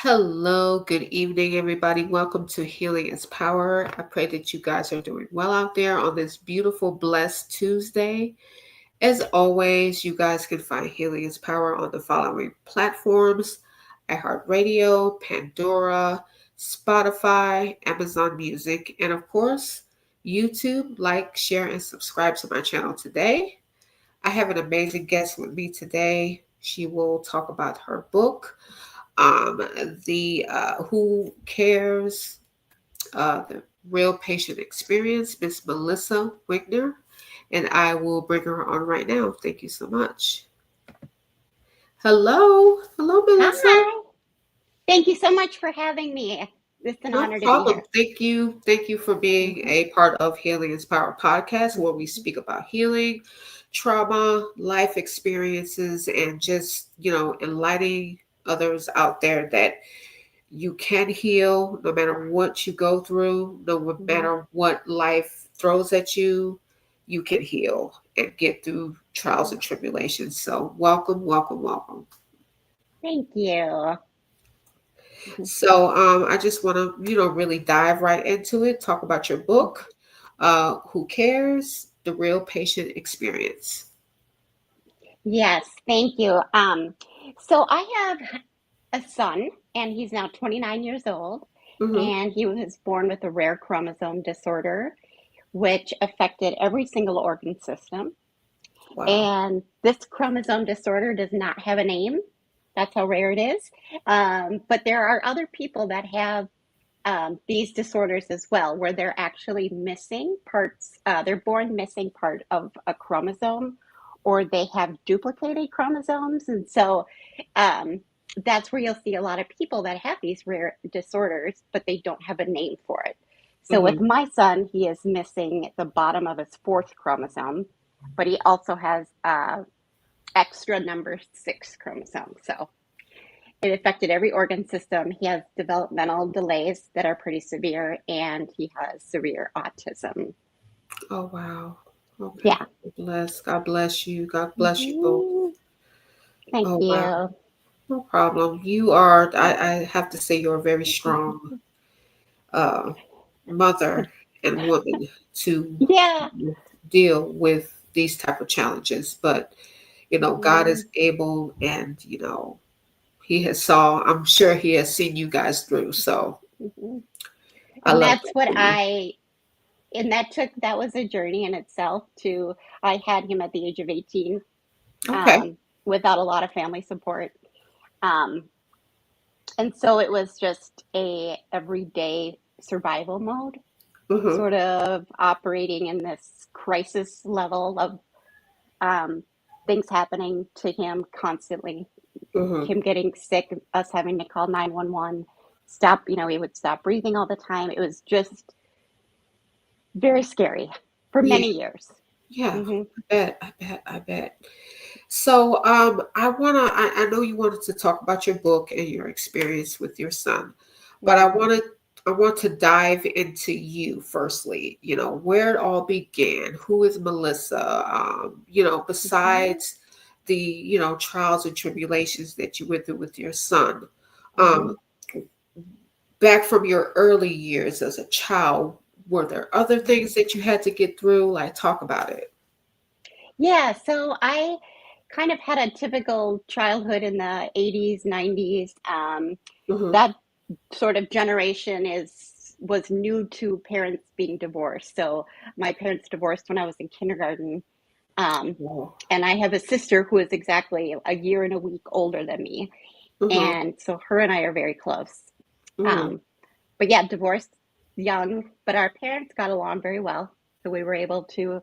Hello, good evening, everybody. Welcome to Healing is Power. I pray that you guys are doing well out there on this beautiful, blessed Tuesday. As always, you guys can find Healing is Power on the following platforms: iHeartRadio, Pandora, Spotify, Amazon Music, and of course, YouTube. Like, share, and subscribe to my channel today. I have an amazing guest with me today. She will talk about her book, um, the Who Cares, the Real Patient Experience, Miss Melissa Wigner, and I will bring her on right now. Thank you so much. Hello, Melissa. Hi. Thank you so much for having me. It's an No honor to be problem. here. Thank you for being Mhm. a part of Healing is Power podcast, where we speak about healing, trauma, life experiences, and just enlightening others out there that you can heal no matter what you go through, no Mhm. matter what life throws at you, you can heal and get through trials and tribulations. So, welcome, welcome, welcome. Thank you. Mhm. So, I just want to, really dive right into it, talk about your book, Who Cares? The Real Patient Experience. Yes, thank you. So I have a son, and he's now 29 years old, Mm-hmm. and he was born with a rare chromosome disorder, which affected every single organ system. Wow. And this chromosome disorder does not have a name. That's how rare it is. But there are other people that have these disorders as well, where they're actually missing parts, they're born missing part of a chromosome, or they have duplicated chromosomes. And so um, that's where you'll see a lot of people that have these rare disorders, but they don't have a name for it. So with Mm-hmm. my son, he is missing the bottom of his fourth chromosome, but he also has extra number six chromosome. So it affected every organ system. He has developmental delays that are pretty severe, and he has severe autism. Oh, wow. Okay. Yeah. Bless. God bless you. God bless you both. Mhm. Thank Oh, wow. you. No problem. You are, I have to say, you're a very strong uh, mother and woman to Yeah. deal with these type of challenges. But, God Mhm. is able, and, he has saw, I'm sure he has seen you guys through. So Mhm. I And love that's that what for you. and that was a journey in itself to, I had him at the age of 18, Okay. without a lot of family support. Um, and so it was just a everyday survival mode, Mm-hmm. sort of operating in this crisis level of um, things happening to him constantly, Mm-hmm. him getting sick, us having to call 911, stop, he would stop breathing all the time. It was just very scary for Yeah. many years. Yeah. Hmm. I bet. So, I know you wanted to talk about your book and your experience with your son, but Hmm. I want to dive into you firstly, where it all began. Who is Melissa? Hmm. Besides the, trials and tribulations that you went through with your son, Hmm. um, back from your early years as a child, were there other things that you had to get through? Like, talk about it. Yeah, so I kind of had a typical childhood in the 80s, 90s. Mm-hmm. That sort of generation is was new to parents being divorced. So my parents divorced when I was in kindergarten. Um, and I have a sister who is exactly a year and a week older than me. Mm-hmm. And so her and I are very close. Mm-hmm. Um, but yeah, divorced young, but our parents got along very well. So they were able to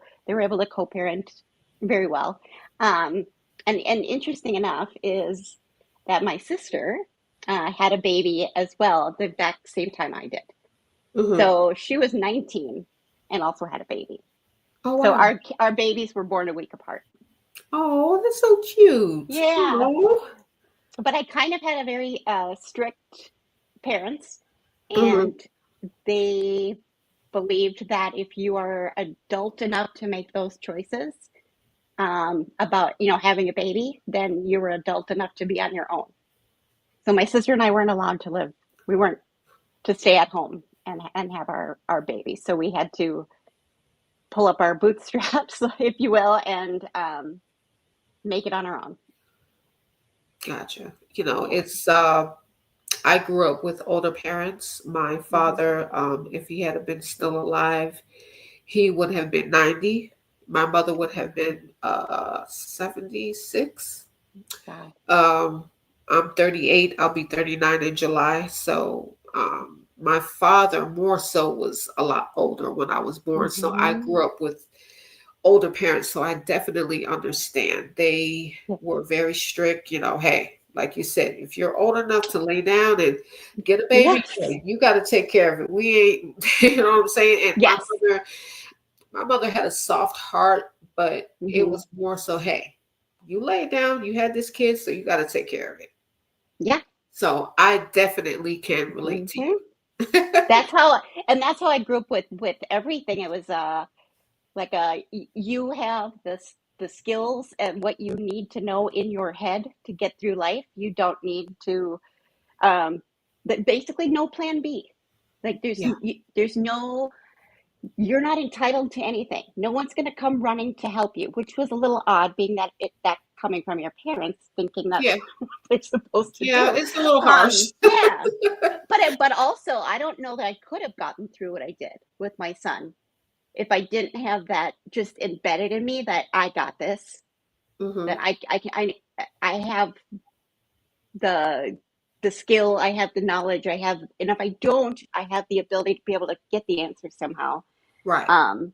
co-parent very well. Um, and interesting enough is that my sister had a baby as well at the exact same time I did. Mm-hmm. So she was 19 and also had a baby. Oh, So wow. our babies were born a week apart. Oh, that's so cute. Yeah, Oh. but I kind of had a very strict parents, Mm-hmm. and they believed that if you are adult enough to make those choices about having a baby, then you were adult enough to be on your own. So my sister and I weren't allowed to live. We weren't to stay at home and have our baby. So we had to pull up our bootstraps, if you will, and make it on our own. Gotcha. Yeah. I grew up with older parents. My Hmm. father, if he had been still alive, he would have been 90. My mother would have been 76. Wow. Um, I'm 38. I'll be 39 in July. So my father more so was a lot older when I was born. So I Hmm. grew up with older parents. So I definitely understand. They Yeah. were very strict. Hey, like you said, if you're old enough to lay down and get a baby, Yes. hey, you got to take care of it. We ain't, you know what I'm saying? And Yes. my mother had a soft heart, but it Hmm. was more so, hey, you lay down, you had this kid, so you got to take care of it. Yeah. So I definitely can relate to Hmm. you. That's how, and that's how I grew up with everything. It was like you have the skills and what you need to know in your head to get through life. You don't need to um but basically no plan B. Like Yeah, there's no, you're not entitled to anything. No one's going to come running to help you, which was a little odd, being that coming from your parents, thinking that's yeah, what they're supposed to yeah. do. It's a little harsh. Yeah, but also I don't know that I could have gotten through what I did with my son if I didn't have that just embedded in me that I got this, that Hmm. I can I have the the skill, I have the knowledge, I have, and if I don't, I have the ability to be able to get the answer somehow. Right. Um,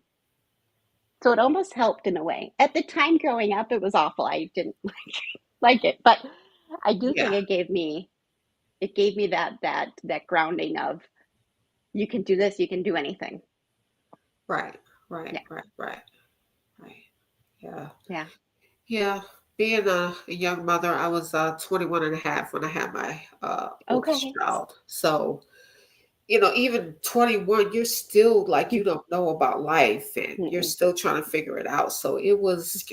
so it almost helped in a way. At the time growing up, it was awful. I didn't like it, but I do think Yeah. it gave me that grounding of you can do this, you can do anything. Right. Right. Yeah, Right. Right. Right. Yeah. yeah. Yeah. Being a young mother, I was 21 and a half when I had my oldest Okay. child. So, even 21, you're still like, you don't know about life and you're Mm-mm. still trying to figure it out. So it was,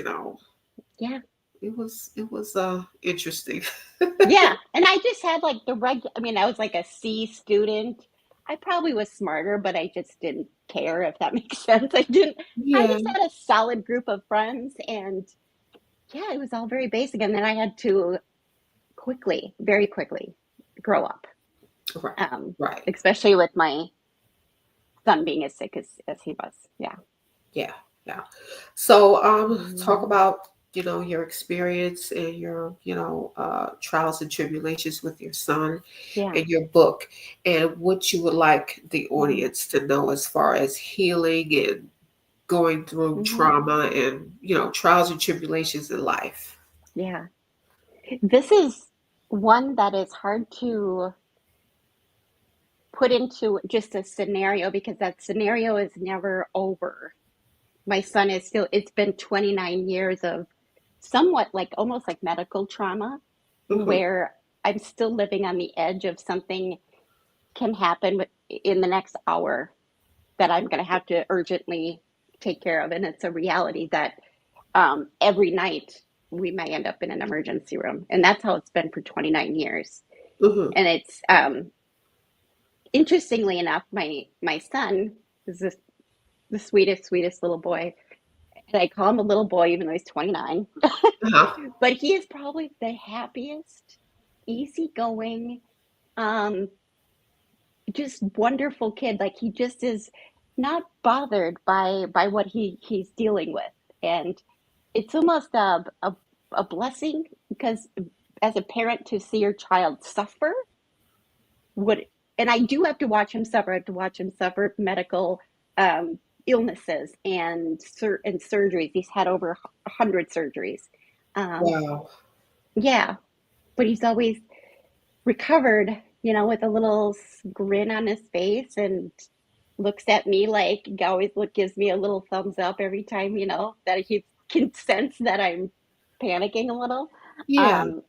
Yeah. it was interesting. Yeah, and I just had like the I mean, I was like a C student. I probably was smarter, but I just didn't care, if that makes sense. I Yeah. just had a solid group of friends, and yeah, it was all very basic. And then I had to quickly, very quickly, grow up, Right. um, Right. especially with my son being as sick as he was. Yeah. Yeah. Yeah. So talk Mhm. about, your experience and your, trials and tribulations with your son Yeah. and your book and what you would like the Mhm. audience to know as far as healing and going through Mhm. trauma and, trials and tribulations in life. Yeah. This is one that is hard to put into just a scenario because that scenario is never over. My son is still, it's been 29 years of somewhat like almost like medical trauma Hmm. where I'm still living on the edge of something can happen in the next hour that I'm going to have to urgently take care of. And it's a reality that every night we may end up in an emergency room. And that's how it's been for 29 years. Hmm. And it's interestingly enough, my son is the sweetest little boy. And I call him a little boy even though he's 29. Uh-huh. But he is probably the happiest, easygoing, um, just wonderful kid. Like he just is not bothered by what he's dealing with. And it's almost a blessing because as a parent to see your child suffer would, and I do have to watch him suffer. I have to watch him suffer medical um, illnesses and surgeries. He's had over 100 surgeries. Um, Wow. yeah, but he's always recovered, with a little grin on his face and looks at me like he always gives me a little thumbs up every time, that he can sense that I'm panicking a little. Yeah. Um,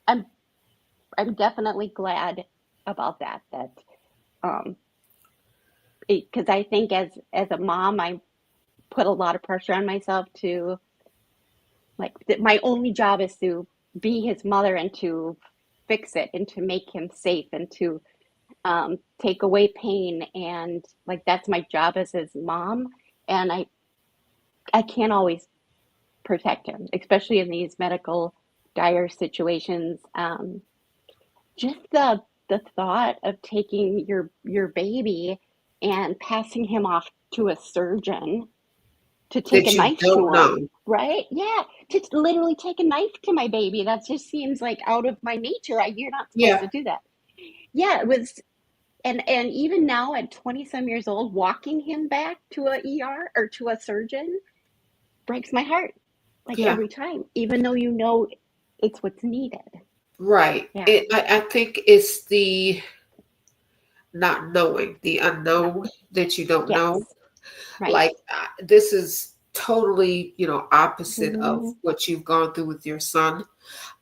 I'm I'm definitely glad about that. That um, because I think as a mom, I put a lot of pressure on myself to like my only job is to be his mother and to fix it and to make him safe and to take away pain. And like that's my job as his mom. And I can't always protect him, especially in these medical dire situations. Just the thought of taking your baby and passing him off to a surgeon to take a That you knife don't to him, know. right? Yeah, to literally take a knife to my baby. That just seems like out of my nature. You're not supposed Yeah, to do that. Yeah, it was, and even now at 20 some years old, walking him back to a ER or to a surgeon breaks my heart, like yeah, every time, even though you know it's what's needed. right. Yeah, I think it's the not knowing, the yeah, unknown that you don't know. yes, right. Like this is totally, opposite of Mm-hmm. what you've gone through with your son.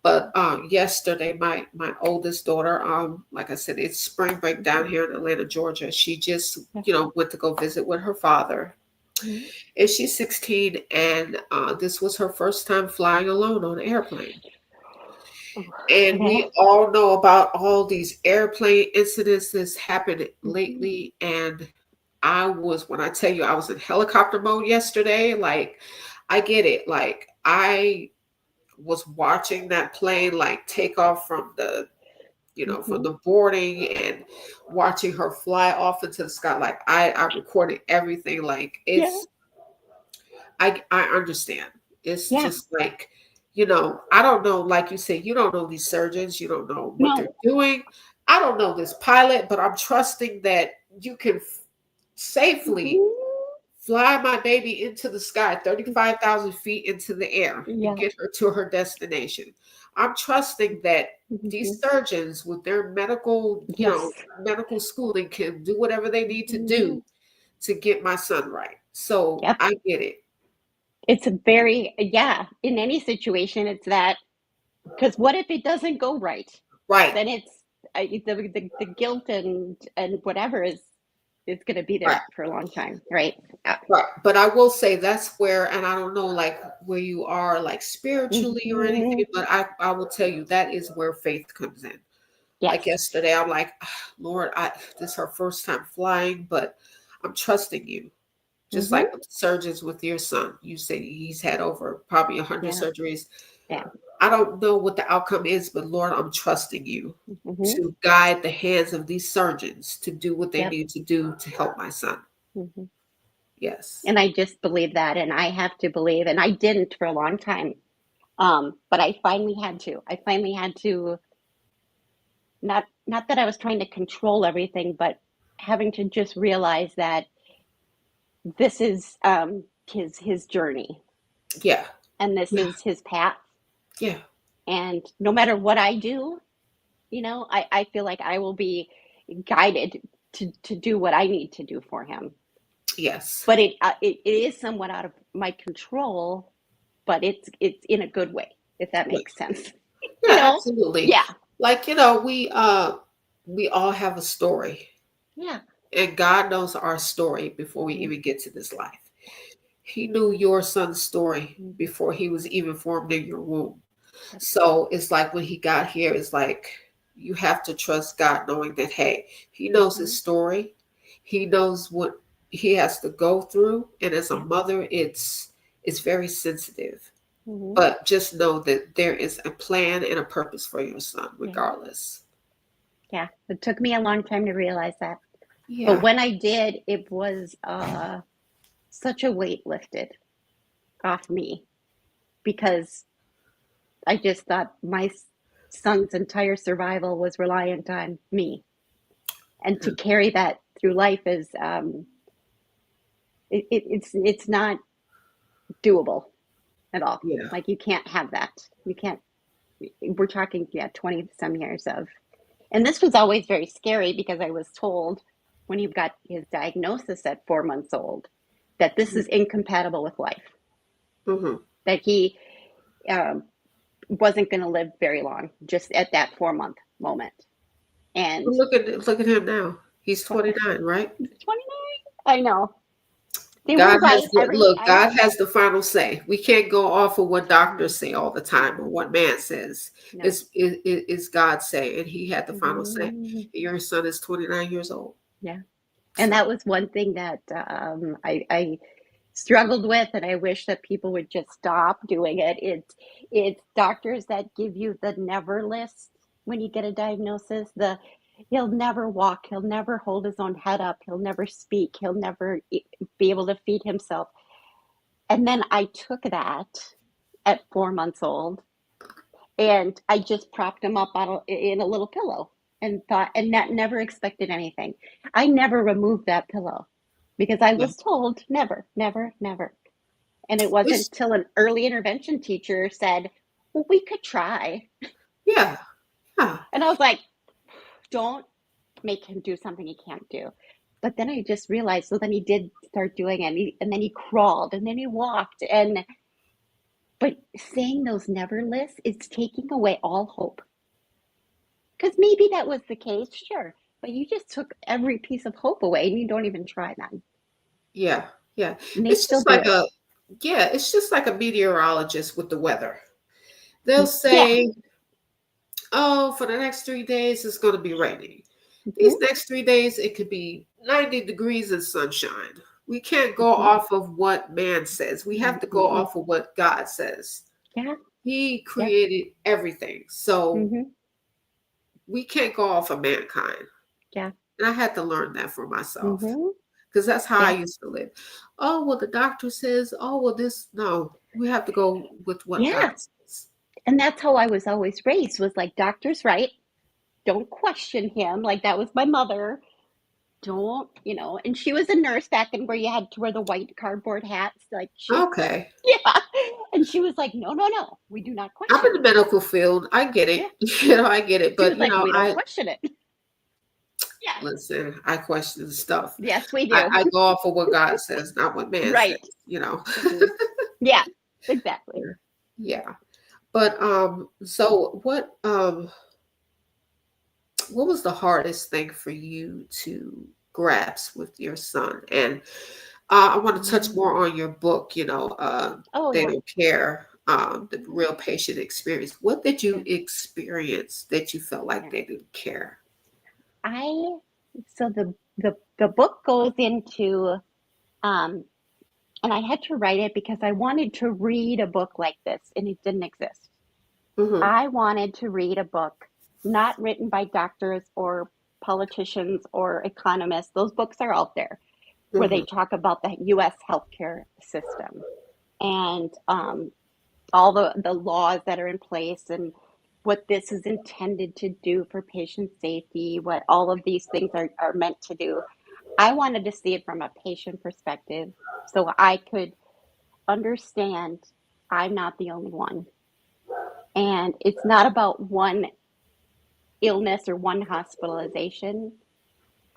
But yesterday, my oldest daughter, like I said, it's spring break down here in Atlanta, Georgia. She just, Yeah. went to go visit with her father, Mm-hmm. and she's 16, and this was her first time flying alone on an airplane. And Okay. we all know about all these airplane incidents that's happened Mm-hmm. lately. And when I tell you I was in helicopter mode yesterday, like, I get it. Like, I was watching that plane, like, take off from from Mm-hmm. the boarding and watching her fly off into the sky. Like, I recorded everything. Like, Yeah. I understand. It's Yeah. just like, I don't know, like you said, you don't know these surgeons, you don't know what they're No. doing. I don't know this pilot, but I'm trusting that you can safely Mm-hmm. fly my baby into the sky, 35,000 feet into the air, and Yeah. get her to her destination. I'm trusting that Mm-hmm. these surgeons with their Yes. medical schooling can do whatever they need to Mm-hmm. do to get my son right. So Yep. I get it. It's a very, yeah, in any situation, it's that, because what if it doesn't go right? Right. Then it's the guilt and whatever is going to be Right. there for a long time, right? Yeah. Right. But I will say that's where, and I don't know like where you are like spiritually or Mm-hmm. anything, but I will tell you that is where faith comes in. Like Yes. yesterday, I'm like, "Ah, Lord, this is her first time flying, but I'm trusting you. Just Mm-hmm. like with the surgeons with your son, you say he's had over probably 100 Yeah. surgeries. Yeah. I don't know what the outcome is, but Lord, I'm trusting you Mm-hmm. to guide the hands of these surgeons to do what they Yep. need to do to help my son. Mm-hmm. Yes. And I just believe that, and I have to believe, and I didn't for a long time. But I finally had to. I finally had to, not that I was trying to control everything, but having to just realize that this is his journey, Yeah. and this Yeah. is his path. Yeah. And no matter what I do, I feel like I will be guided to do what I need to do for him. Yes. But it is somewhat out of my control, but it's in a good way, if that Yeah. makes sense. you Yeah, know? absolutely. Yeah. Like, we all have a story, Yeah. and God knows our story before we Mhm. even get to this life. He knew your son's story Mhm. before he was even formed in your womb. Yep. So it's like when he got here, it's like you have to trust God knowing that, hey, he knows his Mhm. story. He knows what he has to go through. And as a Yeah. mother, it's very sensitive. Mhm. But just know that there is a plan and a purpose for your son, Yeah. regardless. Yeah. It took me a long time to realize that. But Yeah. when I did, it was such a weight lifted off me because I just thought my son's entire survival was reliant on me. And to carry that through life is it's not doable at all. Yeah. Like you can't have that. You can't. We're talking, yeah, 20 some years of, and this was always very scary because I was told when he got his diagnosis at 4 months old that this is incompatible with life, Mm-hmm. that he um, wasn't going to live very long just at that 4 month moment. And Look at him now. He's 29, right? 29, I know. They were God right. has the look, I God has the final say. We can't go off of what no, doctors say all the time no, or what man says. no. It's God's say, and He had the final say. Mhm. And your son is 29 years old. Yeah. And So that was one thing that I struggled with, and I wish that people would just stop doing it. It's doctors that give you the never list when you get a diagnosis. The he'll never walk, he'll never hold his own head up, he'll never speak, he'll never be able to feed himself. And then I took that at 4 months old, and I just propped him up in a little pillow and thought, and that never expected anything. I never removed that pillow because I yeah, was told never, never, never. And it wasn't it's till an early intervention teacher said, well, we could try. yeah, yeah, And I was like, don't make him do something he can't do. But then I just realized, so then he did start doing it, and then he crawled, and then he walked. But saying those never lists is taking away all hope. Because maybe that was the case, sure. But you just took every piece of hope away and you don't even try them. yeah, yeah. And they It's still just do like it. a yeah, it's just like a meteorologist with the weather. They'll Yeah. say, "Oh, for the next 3 days, it's going to be raining. These Hmm. next 3 days, it could be 90 degrees and sunshine." We can't go Hmm. off of what man says. We have to go Hmm. off of what God says. Yeah. He Yeah. created everything. So Hmm. we can't go off of mankind. Yeah. And I had to learn that for myself Hmm. because that's how I Yeah. used to live. Oh, well, the doctor says, oh, well, this, no, we have to go with what God Yeah. says. And that's how I was always raised, was like, doctor's right. Don't question him. Like that was my mother. Don't, and she was a nurse back in where you had to wear the white cardboard hats. Like she, Okay. yeah. And she was like, no, no, no. We do not I'm in question the it. medical field. I get Yeah. it. I get it. She But, was like, we don't I question it. Yeah. listen, I question stuff. Yes, we I, do. I go off of what God says, not what man says, Right. Hmm. Yeah, exactly. Yeah. But so what was the hardest thing for you to grasp with your son? And I want to touch Mm. more on your book, Oh, They yeah. Don't Care, the Mhm. real patient experience. What did you Yeah. experience that you felt like Yeah. they didn't care? I, so the book goes into, um, and I had to write it because I wanted to read a book like this and it didn't exist. Hmm. I wanted to read a book not written by doctors or politicians or economists. Those books are out there where they Hmm. talk about the US healthcare system and all the laws that are in place and what this is intended to do for patient safety, what all of these things are meant to do. I wanted to see it from a patient perspective so I could understand I'm not the only one. And it's not about one illness or one hospitalization.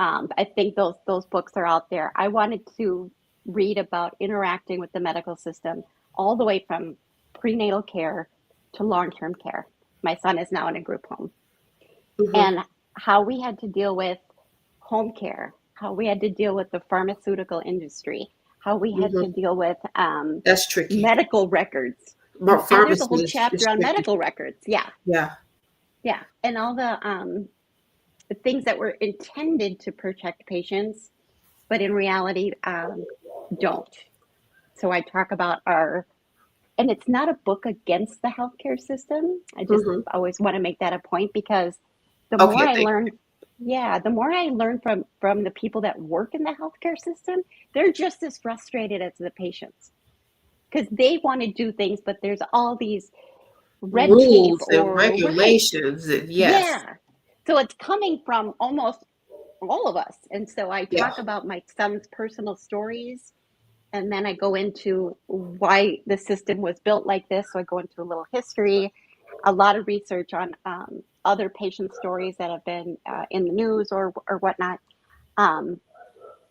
I think those books are out there. I wanted to read about interacting with the medical system all the way from prenatal care to long-term care. My son is now in a group home, Hmm. and how we had to deal with home care, how we had to deal with the pharmaceutical industry, how we had to Hmm. deal with That's tricky. medical records. Yeah, there's a Pharmacy whole is chapter on tricky. medical records. Yeah, Yeah. yeah, and all the things that were intended to protect patients but in reality don't. So I talk about and it's not a book against the healthcare system. I just Hmm. always want to make that a point because the more Okay. I Thank learn, yeah, the more I learn from the people that work in the healthcare system, they're just as frustrated as the patients because they want to do things, but there's all these you. red tape Rules and or right, regulations, and yes. yeah. So it's coming from almost all of us, and so I Yeah. talk about my son's personal stories and then I go into why the system was built like this. So I go into a little history, a lot of research on other patient stories that have been in the news or whatnot, um,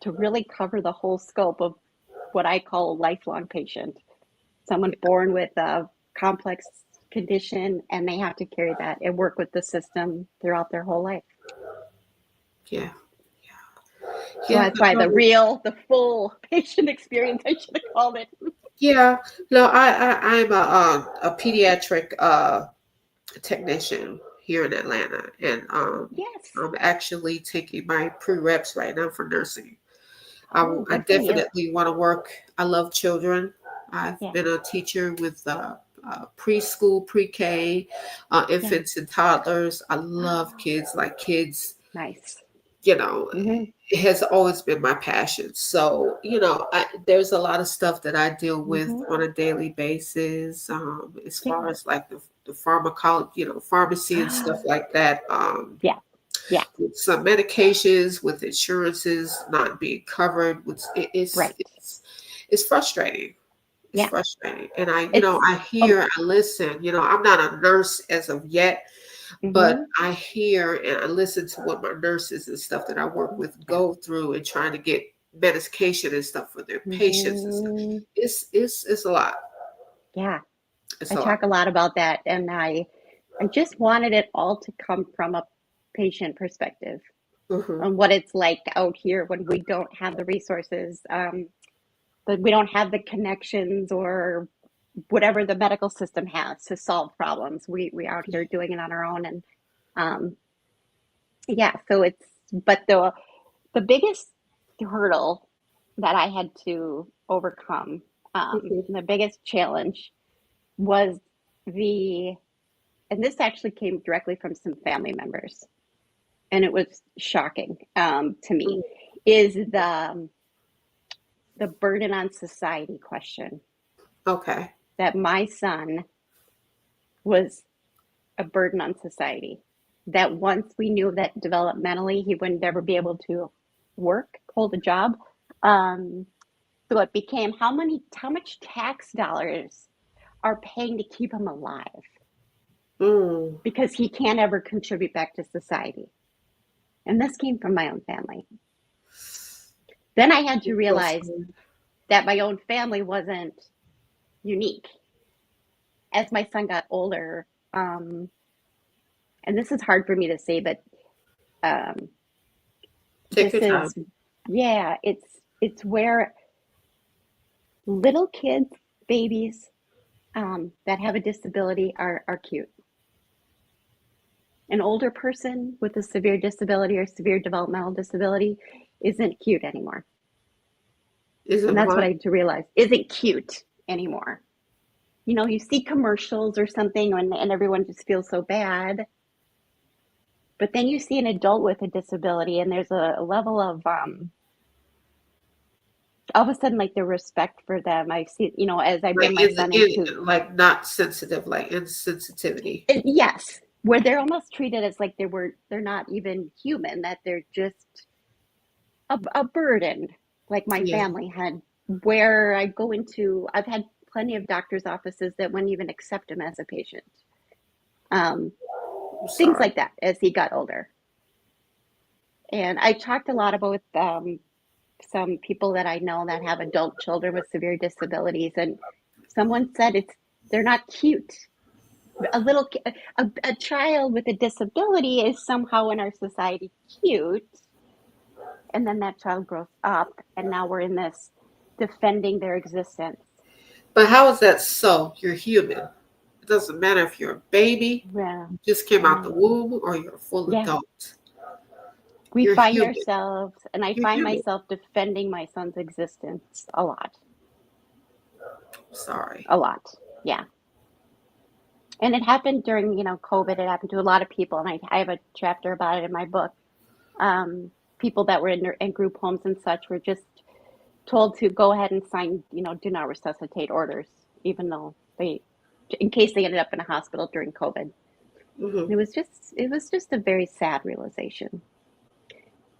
to really cover the whole scope of what I call a lifelong patient. Someone born with a complex condition and they have to carry that and work with the system throughout their whole life. Yeah. So Yeah, that's why no, the full patient experience, I should have called it. yeah. No, I'm a pediatric technician here in Atlanta, and Yes. I'm actually taking my prereps right now for nursing. Oh, I good for you. definitely want to work. I love children. I've Yeah. been a teacher with preschool, pre-K, Yeah. infants and toddlers. I love kids. Like kids, Nice. you know, Hmm. it has always been my passion. So, there's a lot of stuff that I deal with Hmm. on a daily basis, as far Yeah. as like the pharmacology, pharmacy and stuff like that. Yeah. Yeah. With some medications, with insurances not being covered, which Right. it's frustrating. It's Yeah. frustrating. And I, It's I um. hear, I listen, I'm not a nurse as of yet, but Hmm. I hear and I listen to what my nurses and stuff that I work with Yeah. go through and trying to get medication and stuff for their patients and stuff. Hmm. It's a lot. Yeah. It's I a lot. talk a lot about that, and I just wanted it all to come from a patient perspective Hmm. on what it's like out here when we don't have the resources, but we don't have the connections or whatever the medical system has to solve problems. We out here doing it on our own, and um, yeah. So it's but the biggest hurdle that I had to overcome, Hmm. the biggest challenge was the and this actually came directly from some family members, and it was shocking to me, is the burden on society question. Okay. That my son was a burden on society. That once we knew that developmentally he would never be able to work, hold a job. Um, so it became how much tax dollars are paying to keep him alive Mm. because he can't ever contribute back to society. And this came from my own family. Then I had to I'm so realize sorry. that my own family wasn't unique. As my son got older, and this is hard for me to say, but um, Take this your time. is, yeah, it's where little kids, babies that have a disability are cute. An older person with a severe disability or severe developmental disability isn't cute anymore. And Isn't that's what I what? had to realize isn't cute anymore. You see commercials or something and everyone just feels so bad. But then you see an adult with a disability and there's a level of all of a sudden like the respect for them. I see, as I Like bring my son into like not sensitive, like insensitivity. it, yes, where they're almost treated as like they're not even human, that they're just a burden, like my Yeah. family had. Where I go into, I've had plenty of doctors' offices that wouldn't even accept him as a patient. Um, I'm Things sorry. like that as he got older. And I talked a lot about some people that I know that have adult children with severe disabilities, and someone said they're not cute. A little a child with a disability is somehow in our society cute, and then that child grows up, and now we're in this defending their existence. But how is that so? You're human. It doesn't matter if you're a baby, Yeah, you just came out the yeah, womb, or you're a full yeah. adult. We You're find human. ourselves, and I You're find human. myself defending my son's existence a lot, Sorry. a lot. Yeah. And it happened during, COVID. It happened to a lot of people, and I have a chapter about it in my book. People that were in group homes and such were just told to go ahead and sign, do not resuscitate orders, even though in case they ended up in a hospital during COVID. And Hmm. it was just a very sad realization.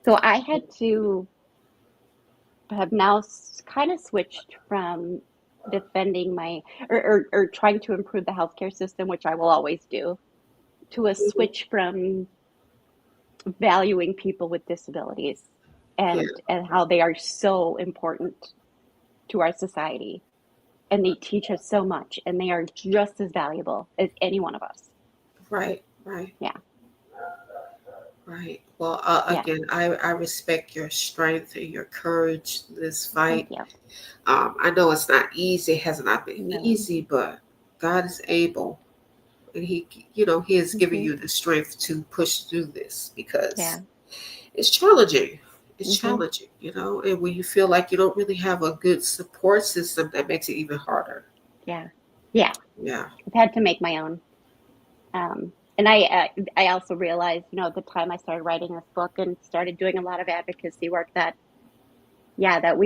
So I had to have now kind of switched from defending my or trying to improve the healthcare system, which I will always do, to a Hmm. switch from valuing people with disabilities Yeah. and how they are so important to our society, and they teach us so much, and they are just as valuable as any one of us. Right. Right. Yeah. Right. Well, Yeah. again, I respect your strength and your courage in this fight. Thank you. I know it's not easy. It has not been No. easy, but God is able, and He has given Hmm. you the strength to push through this because Yeah. it's challenging. It's Hmm. challenging, and when you feel like you don't really have a good support system, that makes it even harder. Yeah. Yeah. Yeah. I've had to make my own. And I also realized, at the time I started writing this book and started doing a lot of advocacy work, that yeah, that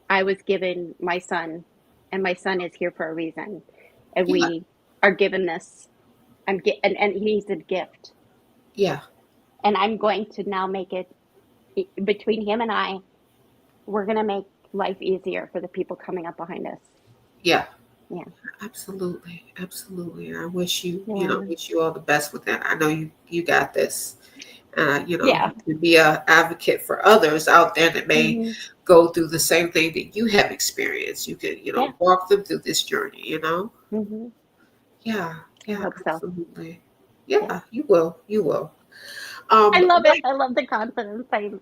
I was given my son, and my son is here for a reason, and Yeah. we are given this. And he's a gift, Yeah. and I'm going to now make it between him and I. We're going to make life easier for the people coming up behind us. Yeah. Yeah. Absolutely. Absolutely. And I wish you, Yeah. wish you all the best with that. I know you got this. Yeah. You can be a advocate for others out there that may Hmm. go through the same thing that you have experienced. You can, Yeah. walk them through this journey. Hmm. Yeah, I yeah, hope so. absolutely. Yeah. Yeah, you will. You will. I love it. Like, I love the confidence. I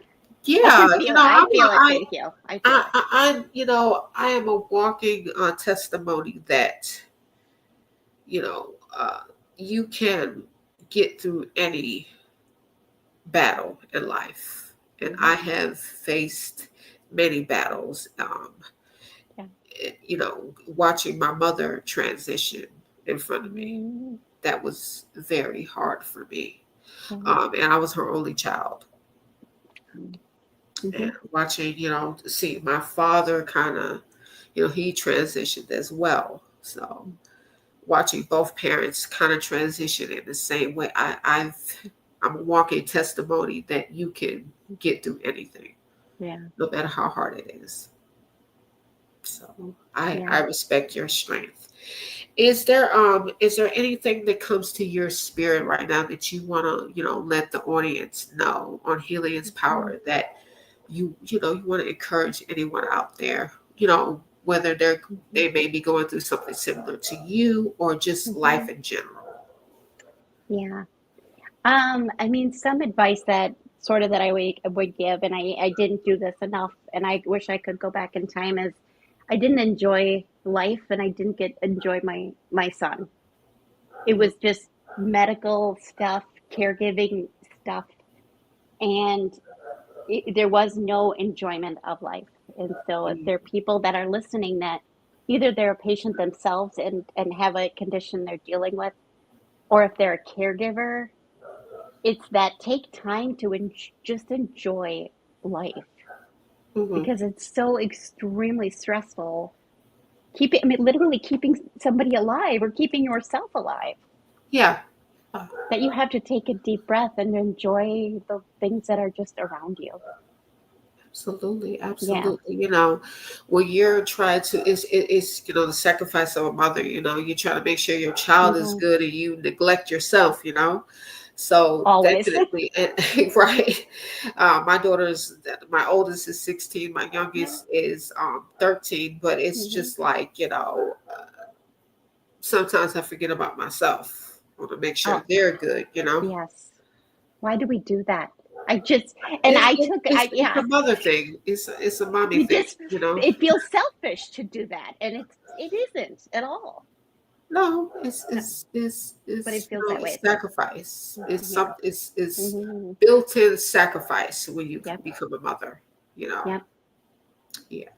yeah, can feel it. I feel it. Thank you. I feel it. I am a walking testimony that, you know, uh, you can get through any battle in life. And I Hmm. have faced many battles. Yeah. Watching my mother transition in front of me, Hmm. that was very hard for me. Yeah. And I was her only child. And Hmm. watching, see my father kind of, he transitioned as well. So watching both parents kind of transition in the same way, I'm a walking testimony that you can get through anything, Yeah. no matter how hard it is. So I Yeah. respect your strength. Is there anything that comes to your spirit right now that you want to, let the audience know on Helium's Hmm. power, that you want to encourage anyone out there, whether Hmm. they may be going through something similar to you or just life Hmm. in general. Yeah. I mean, some advice that sort of that I would give, and I didn't do this enough, and I wish I could go back in time, is I didn't enjoy life, and I didn't get enjoy my son. It Mhm. was just medical stuff, caregiving stuff, and there was no enjoyment of life. And so, if there are people that are listening that either they're a patient themselves and have a condition they're dealing with, or if they're a caregiver, it's that take time to just enjoy life, Mhm. because it's so extremely stressful. I mean, literally keeping somebody alive or keeping yourself alive, Yeah. that you have to take a deep breath and enjoy the things that are just around you. Absolutely, Yeah. absolutely. When you're trying to, it's the sacrifice of a mother. You try to make sure your child is Hmm. good and you neglect yourself. So Always. definitely, and right. My oldest is 16, my youngest is 13, but it's Hmm. just like, sometimes I forget about myself. I want to make sure Oh, they're good. yes. Why do we do that? I just, and It's, I it's, took, it's, it's a yeah, mother thing. It's a mommy you thing, just, you know. it feels selfish to do that. And it isn't at all. No, it's No, it's it's but it it's feels that way it's at times. sacrifice. Yeah. It's Hmm. built-in sacrifice when you Yep. become a mother. You know, Yep. yeah,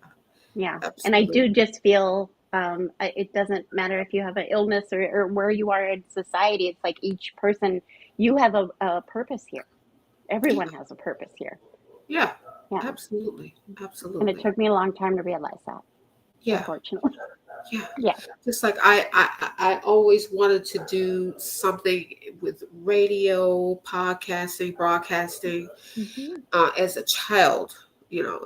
Yeah. And I absolutely. do just feel, it doesn't matter if you have an illness or where you are in society. It's like each person, you have a purpose here. Yeah, Everyone has a purpose here. yeah, Yeah. absolutely, And it absolutely. took me a long time to realize that, Yeah, unfortunately. yeah. Yeah. Just like I always wanted to do something with radio, podcasting, broadcasting. Hmm. As a child,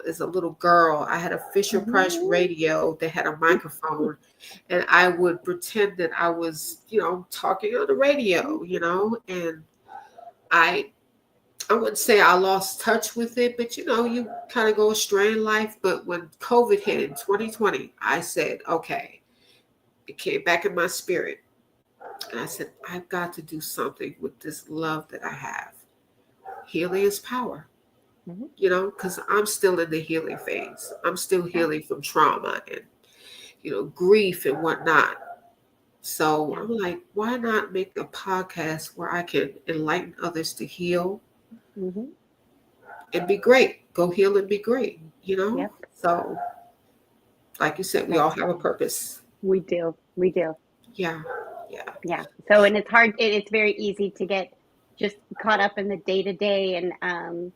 as a little girl, I had a Fisher Price Hmm. radio that had a microphone, and I would pretend that I was, talking on the radio, and I I wouldn't say I lost touch with it, but you kind of go astray in life. But when COVID hit in 2020, I said, okay, it came back in my spirit. And I said, I've got to do something with this love that I have. Healing is power, Hmm. because I'm still in the healing phase. I'm still Yeah. healing from trauma and, grief and whatnot. So Yeah. I'm like, why not make a podcast where I can enlighten others to heal Hmm. and be great? Go heal and be great, you know? Yep. So, like you said, we all That's have a purpose. we do. We do. Yeah, yeah, Yeah. So, and it's hard. It's very easy to get just caught up in the day to day, and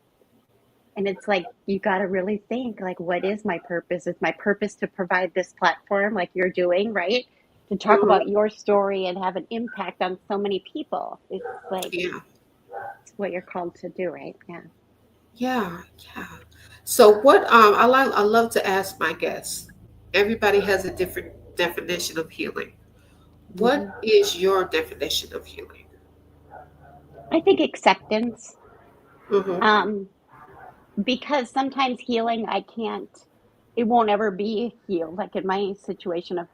it's like you got to really think like, what is my purpose? Is my purpose to provide this platform, like you're doing, right? To talk mhm, about your story and have an impact on so many people. It's like yeah, it's what you're called to do, right? Yeah. yeah, yeah. So, what I love to ask my guests. Everybody has a different definition of healing. What Hmm. is your definition of healing? I think acceptance, Mm-hmm. um, because sometimes healing, I can't. It won't ever be healed. Like in my situation of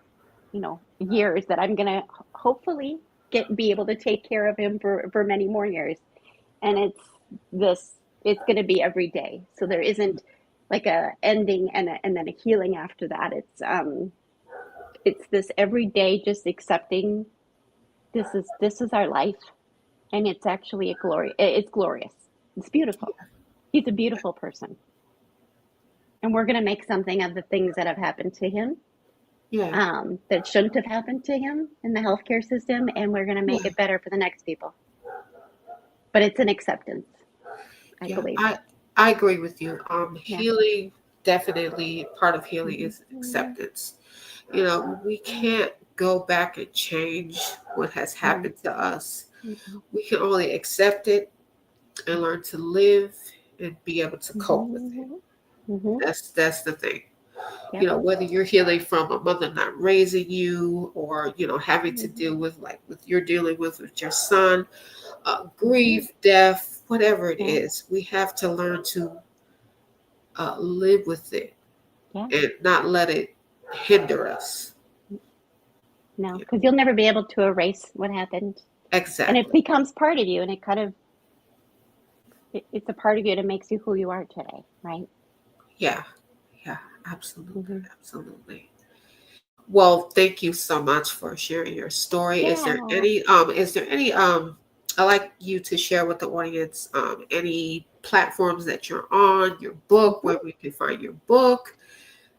years that I'm gonna hopefully get be able to take care of him for many more years. And this it's gonna be every day. So there isn't like a ending and then a healing after that. It's this every day just accepting this is our life, and it's actually a glory it's glorious. It's beautiful. He's a beautiful person. And we're gonna make something of the things that have happened to him, Yeah, that shouldn't have happened to him in the healthcare system, and we're going to make yeah, it better for the next people. But it's an acceptance, I yeah. believe. I agree with you. Yeah. Healing, definitely part of healing is Mm-hmm. acceptance. We can't go back and change what has No. happened to us. Mm-hmm. We can only accept it and learn to live and be able to cope with it. Mm-hmm. Mm-hmm. That's the thing. Yep. Whether you're healing from a mother not raising you, or having to deal Mm-hmm. with you're dealing with your son, Mm-hmm. grief, death, whatever it Yeah. is, we have to learn to live with it Yeah. and not let it hinder us. No, Yeah, because you'll never be able to erase what happened, and it exactly. becomes part of you, and it kind of it's a part of you that makes you who you are today, right? Yeah, yeah, absolutely, Mm-hmm. absolutely. Well, thank you so much for sharing your story. Yeah. Is there any I'd like you to share with the audience any platforms that you're on, your book, Mm-hmm. where we can find your book.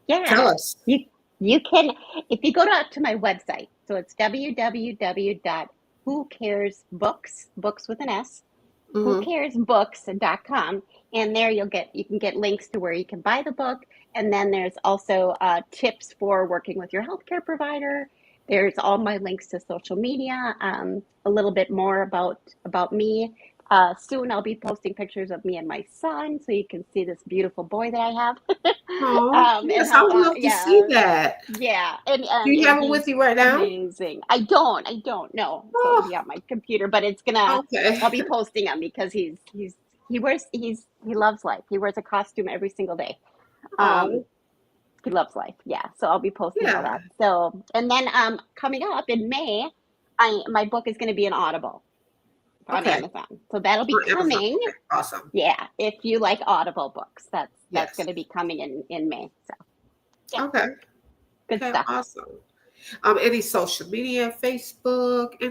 Tell Yeah, us. you you can if you go to my website. So it's www.whocaresbooks, books with an S, Mm-hmm. whocaresbooks.com, and there you can get links to where you can buy the book, and then there's also tips for working with your healthcare provider. There's all my links to social media, a little bit more about me. Soon I'll be posting pictures of me and my son, so you can see this beautiful boy that I have, Oh, and yes, I how would love to see yeah, that. yeah, Do and you and have it with he's you right now? amazing. I don't know, so it'll Oh, be on my computer, but it's gonna. okay. I'll be posting him because he loves life. He wears a costume every single day. Um, Oh, he loves life. Yeah, so I'll be posting all yeah. that. So and then coming up in May, I my book is going to be an Audible on Okay. Amazon. So that'll be On Amazon. coming. Okay. Awesome. Yeah, if you like Audible books, that's Yes. going to be coming in May. So yeah, Okay. good Okay. stuff. Awesome. Any social media, Facebook, Yeah,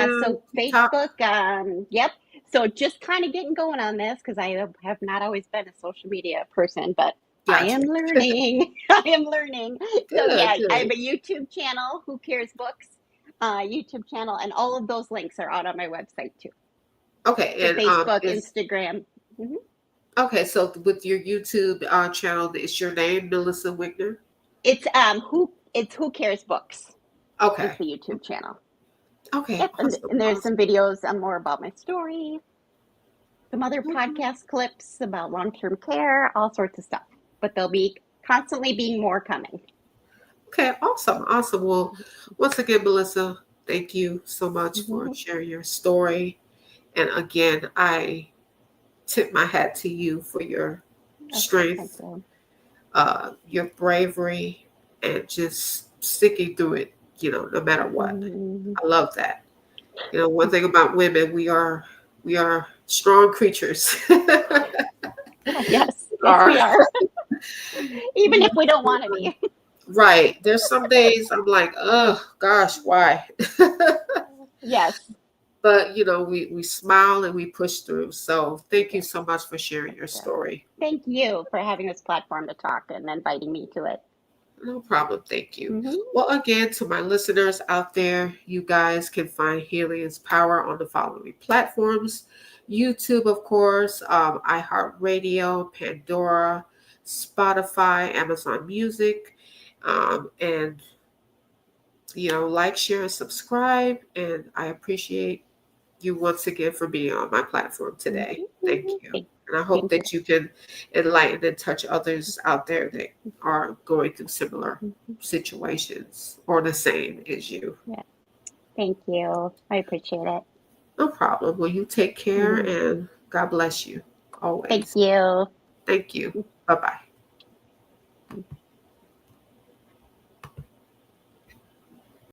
Instagram, so TikTok? Facebook, yep. So just kind of getting going on this because I have not always been a social media person, but I Gotcha. am learning. I am learning. So Good, yeah, I have good. a YouTube channel, Who Cares Books, YouTube channel, and all of those links are out on my website too. Okay, So and Facebook, is Instagram. Mhm. okay. So with your YouTube channel, is your name Melissa Wigner? It's Who Cares Books is Okay. the YouTube channel. Okay. Yep, Awesome. and there's some Awesome. videos more about my story, some other Mhm. podcast clips about long-term care, all sorts of stuff. But there'll be constantly being more coming. Okay. Awesome. Awesome. Well, once again, Melissa, thank you so much for Mm-hmm. sharing your story. And again, I tip my hat to you for your Oh, thank strength, you. your bravery, and just sticking through it, no matter what. Mm-hmm. I love that. One thing about women, we are We are strong creatures. Oh, yes, yes, Are we are. Even if we don't want to be. right. There's some days I'm like, oh gosh, why? Yes. But we smile and we push through. So thank you Yes. so much for sharing your story. Thank you for having this platform to talk and inviting me to it. No problem. Thank you. Hmm. Well, again, to my listeners out there, you guys can find Helium's Power on the following platforms: YouTube, of course, iHeartRadio, Pandora, Spotify, Amazon Music, and like, share, and subscribe. And I appreciate you once again for being on my platform Hmm. today. Thank Hmm. you. And I hope Thank you. that you can enlighten and touch others out there that are going through similar Mhm. situations or the same as you. Yeah. Thank you. I appreciate it. No problem. Well, you take care Mhm. and God bless you Thank always. you. Thank you. Bye bye.